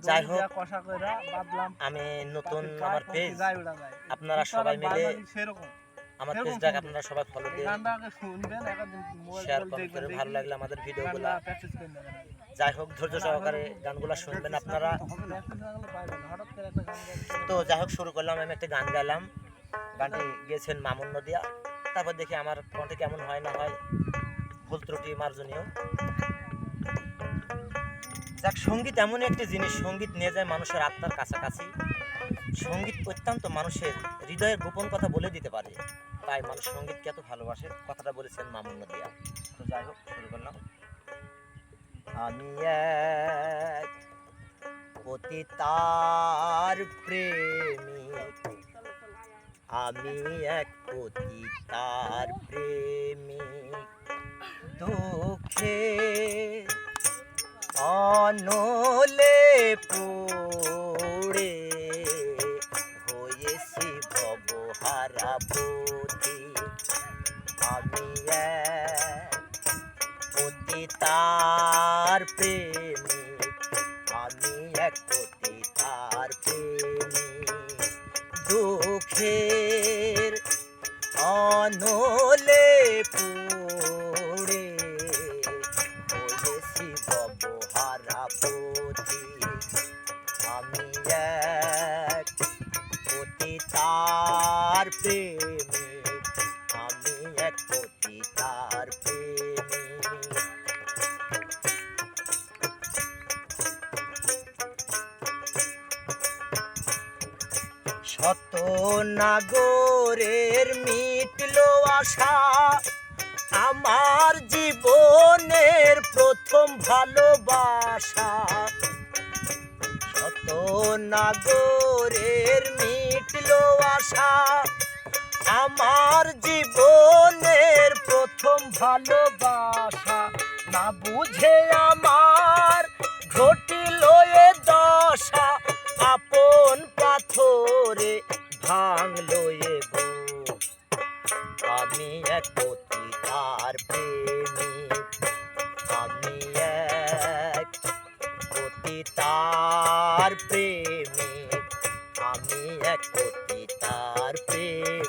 যাই হোক আমি নতুন আমার পেজ আপনারা সবাই মিলে আমার পেজটাকে আপনারা সবাই ফলো দিয়ে শেয়ার কমেন্ট করে ভালো লাগলে আমাদের ভিডিওগুলো যাই হোক ধৈর্য সহকারে গানগুলো শুনবেন আপনারা। তো যাই হোক শুরু করলাম, আমি একটা গান গাইলাম, গানটি গেয়েছেন মামুন নদিয়া। তারপর দেখি আমার কণ্ঠে কেমন হয় না হয়, ভুল ত্রুটি মার্জনীয়। যাক, সঙ্গীত এমন একটি জিনিস, সঙ্গীত নিয়ে যায় মানুষের আত্মার কাছাকাছি। সঙ্গীত অত্যন্ত মানুষের হৃদয়ের গোপন কথা বলে দিতে পারে, তাই মানুষ সঙ্গীতকে এত ভালোবাসে, কথাটা বলেছেন মামুন নদিয়া। তো যাই হোক শুরু করলাম। আমি এক পতিতার প্রেমিক, আমি এক পতিতার প্রেমিক, দুঃখে অনলে পড়ে হয়েছি ভবহারা পথিক। আমি এক পতিতার প্রেমিক, আমি এক পতিতার প্রেমিক, দুঃখের অনলে পড়ে হয়েছি ভবহারা পথিক। আমি এক পতিতার প্রেমিক, আমি এক পতিতার প্রেমিক। শত নাগরের মিটলো আশা, আমার জীবনের প্রথম ভালোবাসা। শত নাগরের মিটলো আশা, আমার জীবনের প্রথম ভালোবাসা। না বুঝে আমার ঘটিল এ দশা, আপন পাথরে ভাঙলো এ বুক। আমি এক পতিতার প্রেমিক, আমি এক পতিতার প্রেমিক, আমি এক পতিতার প্রেমিক।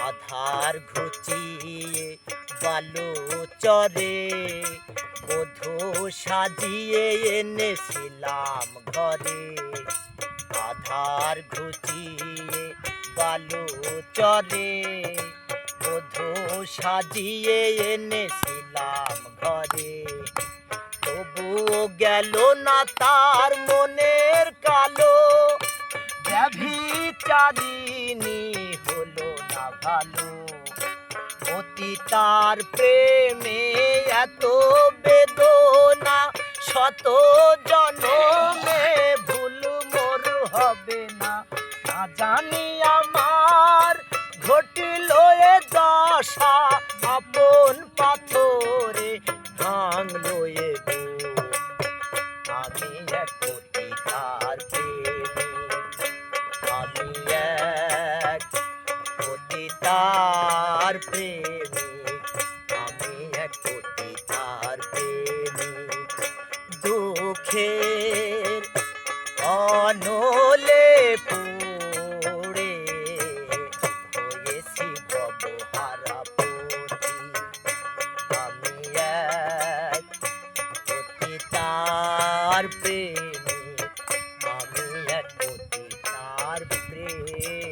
আধার ঘুচিয়ে বালু চরে বধূ সাজিয়ে এনেছিলাম ঘরে। আধার ঘুচিয়ে বালু চরে বধূ সাজিয়ে এনেছিলাম ঘরে। তবুও গেল না তার মনের কালো, ব্যভিচারিণী হলো না ভালো। পতিতার প্রেমে এত বেদনা, শত জনমে ভুল মোর হবে না। না জানি আমার ঘটিল এ দশা, আপন পাথরে ভাঙলো এ বুক। আমি এক পতিতার প্রেমিক, আমি এক পতিতার প্রেমিক, আমি এক পতিতার প্রেমিক, দুঃখের অনলে পড়ে হয়েছি ভবহারা পথিক। আমি এক পতিতার প্রেমিক, আমি এক পতিতার প্রেমিক।